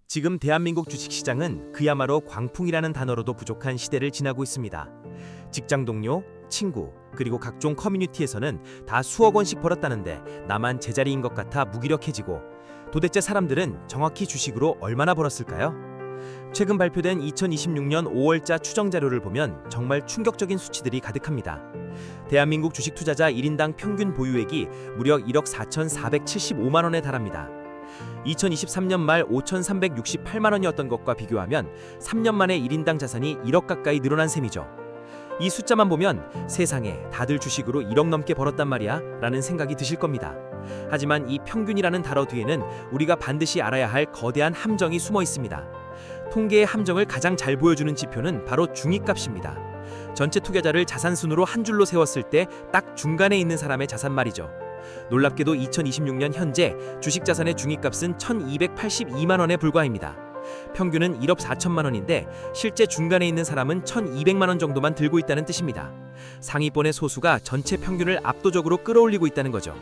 지금 대한민국 주식시장은 그야말로 광풍이라는 단어로도 부족한 시대를 지나고 있습니다. 직장 동료, 친구, 그리고 각종 커뮤니티에서는 다 수억 원씩 벌었다는데 나만 제자리인 것 같아 무기력해지고, 도대체 사람들은 정확히 주식으로 얼마나 벌었을까요? 최근 발표된 2026년 5월자 추정 자료를 보면 정말 충격적인 수치들이 가득합니다. 대한민국 주식 투자자 1인당 평균 보유액이 무려 1억 4,475만 원에 달합니다. 2023년 말 5,368만 원이었던 것과 비교하면 3년 만에 1인당 자산이 1억 가까이 늘어난 셈이죠. 이 숫자만 보면 세상에 다들 주식으로 1억 넘게 벌었단 말이야 라는 생각이 드실 겁니다. 하지만 이 평균이라는 단어 뒤에는 우리가 반드시 알아야 할 거대한 함정이 숨어 있습니다. 통계의 함정을 가장 잘 보여주는 지표는 바로 중위값입니다. 전체 투자자를 자산순으로 한 줄로 세웠을 때 딱 중간에 있는 사람의 자산 말이죠. 놀랍게도 2026년 현재 주식 자산의 중위값은 1,282만 원에 불과합니다. 평균은 1억 4천만 원인데 실제 중간에 있는 사람은 1,200만 원 정도만 들고 있다는 뜻입니다. 상위권의 소수가 전체 평균을 압도적으로 끌어올리고 있다는 거죠.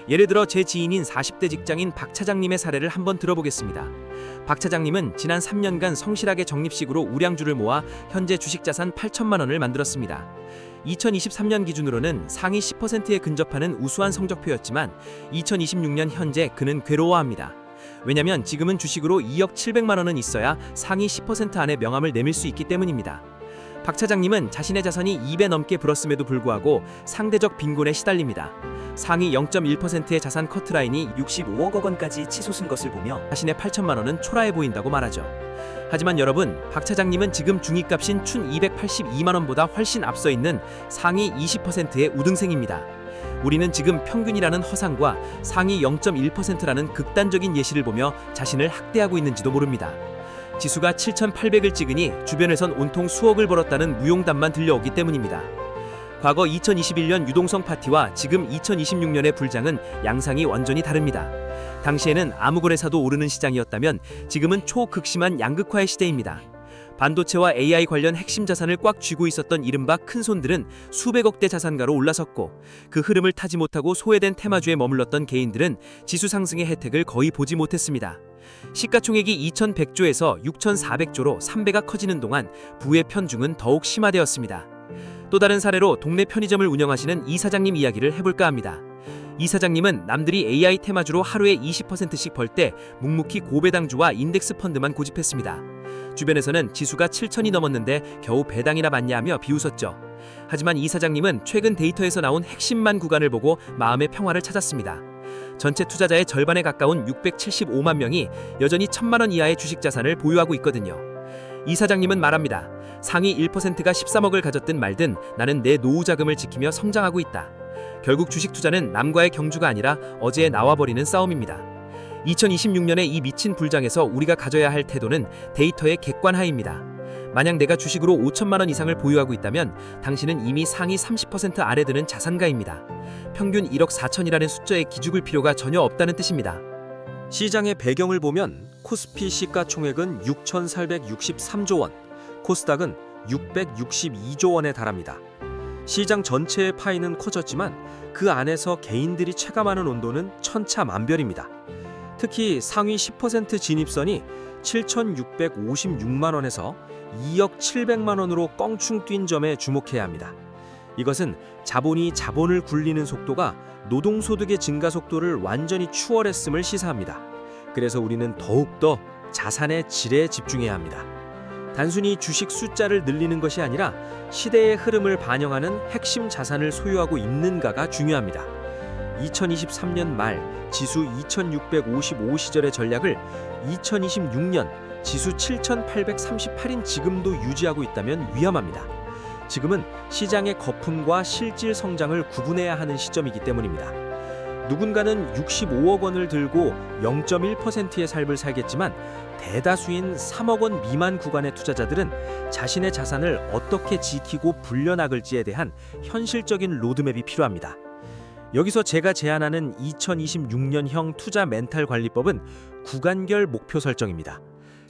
예를 들어 제 지인인 40대 직장인 박 차장님의 사례를 한번 들어보겠습니다. 박 차장님은 지난 3년간 성실하게 적립식으로 우량주를 모아 현재 주식 자산 8천만 원을 만들었습니다. 2023년 기준으로는 상위 10%에 근접하는 우수한 성적표였지만 2026년 현재 그는 괴로워합니다. 왜냐면 지금은 주식으로 2억 700만 원은 있어야 상위 10% 안에 명함을 내밀 수 있기 때문입니다. 박 차장님은 자신의 자산이 2배 넘게 불었음에도 불구하고 상대적 빈곤에 시달립니다. 상위 0.1%의 자산 커트라인이 65억 원까지 치솟은 것을 보며 자신의 8천만 원은 초라해 보인다고 말하죠. 하지만 여러분, 박 차장님은 지금 중위값인 1,282만 원보다 훨씬 앞서 있는 상위 20%의 우등생입니다. 우리는 지금 평균이라는 허상과 상위 0.1%라는 극단적인 예시를 보며 자신을 학대하고 있는지도 모릅니다. 지수가 7,800을 찍으니 주변에선 온통 수억을 벌었다는 무용담만 들려오기 때문입니다. 과거 2021년 유동성 파티와 지금 2026년의 불장은 양상이 완전히 다릅니다. 당시에는 아무 거래사도 오르는 시장이었다면 지금은 초극심한 양극화의 시대입니다. 반도체와 AI 관련 핵심 자산을 꽉 쥐고 있었던 이른바 큰손들은 수백억대 자산가로 올라섰고, 그 흐름을 타지 못하고 소외된 테마주에 머물렀던 개인들은 지수 상승의 혜택을 거의 보지 못했습니다. 시가총액이 2,100조에서 6,400조로 3배가 커지는 동안 부의 편중은 더욱 심화되었습니다. 또 다른 사례로 동네 편의점을 운영하시는 이 사장님 이야기를 해볼까 합니다. 이 사장님은 남들이 AI 테마주로 하루에 20%씩 벌 때 묵묵히 고배당주와 인덱스 펀드만 고집했습니다. 주변에서는 지수가 7천이 넘었는데 겨우 배당이나 받냐며 비웃었죠. 하지만 이 사장님은 최근 데이터에서 나온 핵심만 구간을 보고 마음의 평화를 찾았습니다. 전체 투자자의 절반에 가까운 675만 명이 여전히 1,000만 원 이하의 주식 자산을 보유하고 있거든요. 이 사장님은 말합니다. 상위 1%가 13억을 가졌든 말든 나는 내 노후 자금을 지키며 성장하고 있다. 결국 주식 투자는 남과의 경주가 아니라 어제에 나와버리는 싸움입니다. 2026년에 이 미친 불장에서 우리가 가져야 할 태도는 데이터의 객관화입니다. 만약 내가 주식으로 5천만 원 이상을 보유하고 있다면 당신은 이미 상위 30% 아래 드는 자산가입니다. 평균 1억 4천이라는 숫자에 기죽을 필요가 전혀 없다는 뜻입니다. 시장의 배경을 보면 코스피 시가총액은 6,463조 원, 코스닥은 662조 원에 달합니다. 시장 전체의 파이는 커졌지만 그 안에서 개인들이 체감하는 온도는 천차만별입니다. 특히 상위 10% 진입선이 7,656만 원에서 2억 700만 원으로 껑충 뛴 점에 주목해야 합니다. 이것은 자본이 자본을 굴리는 속도가 노동소득의 증가 속도를 완전히 추월했음을 시사합니다. 그래서 우리는 더욱더 자산의 질에 집중해야 합니다. 단순히 주식 숫자를 늘리는 것이 아니라 시대의 흐름을 반영하는 핵심 자산을 소유하고 있는가가 중요합니다. 2023년 말 지수 2,655 시절의 전략을 2026년 지수 7,838인 지금도 유지하고 있다면 위험합니다. 지금은 시장의 거품과 실질 성장을 구분해야 하는 시점이기 때문입니다. 누군가는 65억 원을 들고 0.1%의 삶을 살겠지만 대다수인 3억 원 미만 구간의 투자자들은 자신의 자산을 어떻게 지키고 불려나갈지에 대한 현실적인 로드맵이 필요합니다. 여기서 제가 제안하는 2026년형 투자 멘탈 관리법은 구간별 목표 설정입니다.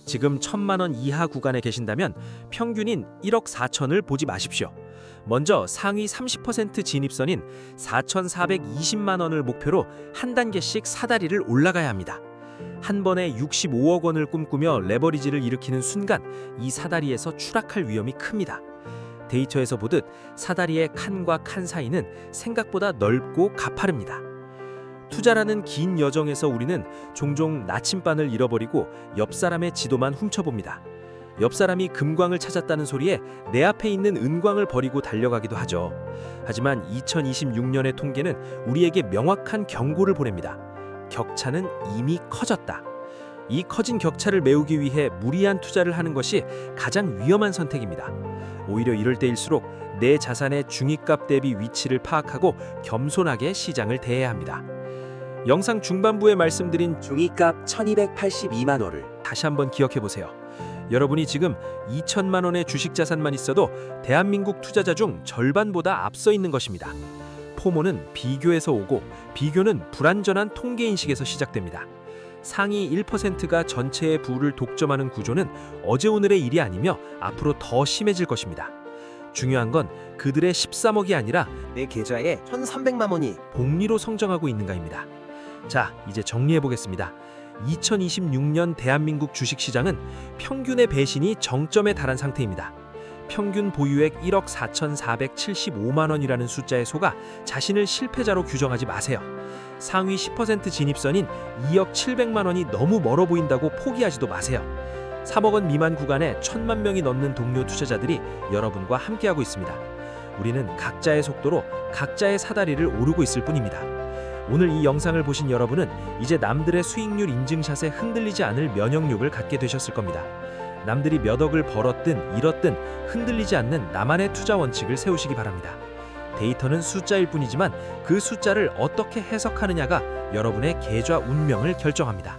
지금 1,000만 원 이하 구간에 계신다면 평균인 1억 4천을 보지 마십시오. 먼저 상위 30% 진입선인 4,420만 원을 목표로 한 단계씩 사다리를 올라가야 합니다. 한 번에 65억 원을 꿈꾸며 레버리지를 일으키는 순간 이 사다리에서 추락할 위험이 큽니다. 데이터에서 보듯 사다리의 칸과 칸 사이는 생각보다 넓고 가파릅니다. 투자라는 긴 여정에서 우리는 종종 나침반을 잃어버리고 옆 사람의 지도만 훔쳐봅니다. 옆 사람이 금광을 찾았다는 소리에 내 앞에 있는 은광을 버리고 달려가기도 하죠. 하지만 2026년의 통계는 우리에게 명확한 경고를 보냅니다. 격차는 이미 커졌다. 이 커진 격차를 메우기 위해 무리한 투자를 하는 것이 가장 위험한 선택입니다. 오히려 이럴 때일수록 내 자산의 중위값 대비 위치를 파악하고 겸손하게 시장을 대해야 합니다. 영상 중반부에 말씀드린 중위값 1282만 원을 다시 한번 기억해 보세요. 여러분이 지금 2천만 원의 주식 자산만 있어도 대한민국 투자자 중 절반보다 앞서 있는 것입니다. 포모는 비교에서 오고 비교는 불완전한 통계 인식에서 시작됩니다. 상위 1%가 전체의 부를 독점하는 구조는 어제 오늘의 일이 아니며 앞으로 더 심해질 것입니다. 중요한 건 그들의 13억이 아니라 내 계좌에 1,300만 원이 복리로 성장하고 있는가입니다. 자, 이제 정리해 보겠습니다. 2026년 대한민국 주식시장은 평균의 배신이 정점에 달한 상태입니다. 평균 보유액 1억 4,475만 원이라는 숫자에 속아 자신을 실패자로 규정하지 마세요. 상위 10% 진입선인 2억 700만 원이 너무 멀어 보인다고 포기하지도 마세요. 3억 원 미만 구간에 1,000만 명이 넘는 동료 투자자들이 여러분과 함께하고 있습니다. 우리는 각자의 속도로 각자의 사다리를 오르고 있을 뿐입니다. 오늘 이 영상을 보신 여러분은 이제 남들의 수익률 인증샷에 흔들리지 않을 면역력을 갖게 되셨을 겁니다. 남들이 몇 억을 벌었든 잃었든 흔들리지 않는 나만의 투자 원칙을 세우시기 바랍니다. 데이터는 숫자일 뿐이지만 그 숫자를 어떻게 해석하느냐가 여러분의 계좌 운명을 결정합니다.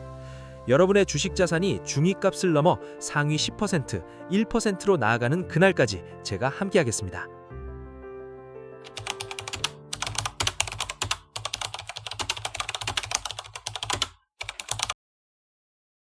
여러분의 주식 자산이 중위값을 넘어 상위 10%, 1%로 나아가는 그날까지 제가 함께하겠습니다.